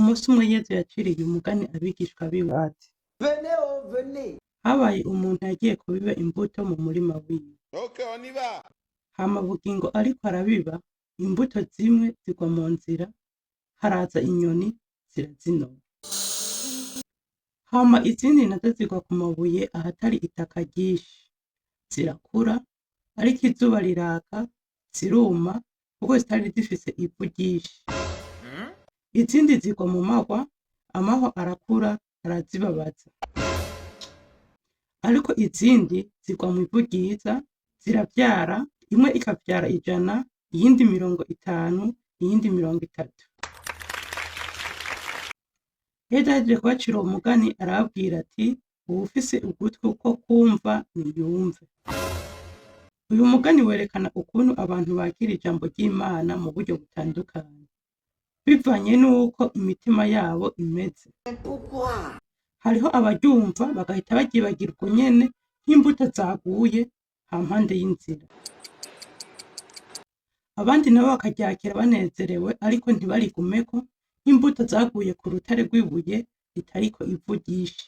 Umunsi umwe Yezu yaciriye umugani abigishwa biwe ati: Venez, oh, venez. habaye umuntu yagiye kubiba imbuto mu murima wiwe. Ok, on y va. Hama bugingo ariko arabiba, imbuto zimwe zigwa mu nzira, haraza inyoni zirazinona. Hama izindi nazo zigwa ku mabuye ahatari itaka ryinshi, zirakura, ariko izuba riraka, ziruma kuko zitari zifise ivu ryinshi. Izindi zigwa mu mahwa, amahwa arakura arazibabaza. Ariko izindi zigwa mu ivu ryiza, ziravyara, imwe ikavyara 100, iyindi 50, iyindi 30. Yezu ahejeje kubacira uwo mugani arababwira ati: uwufise ugutwi ko kumva niyumve. Uyu mugani werekana ukuntu abantu bakira ijambo ry'Imana mu buryo butandukanye, bivanye n'uko imitima yabo imeze. Pourquoi? Hariho abaryumva bagahita baryibagira ubwo nyene nk'imbuto zaguye hampande y'inzira. Abandi nabo bakaryakira banezerewe ariko ntibarigumeko nk'imbuto zaguye ku rutare rw'ibuye ritariko ivu ryinshi.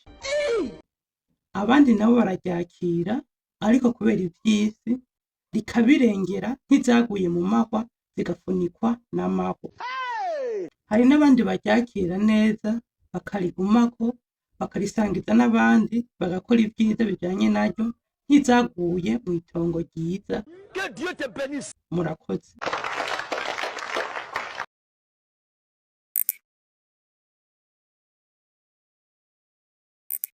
Abandi nabo bararyakira ariko kubera ivy'isi rikabirengera nk'izaguye mu mahwa zigafunikwa n'amahwa. Hari n'abandi baryakira neza bakarigumako, bakarisangiza n'abandi, bagakora ibyiza bijanye naryo nk'izaguye mw'itongo ryiza. Que Dieu te bénisse. Murakoze.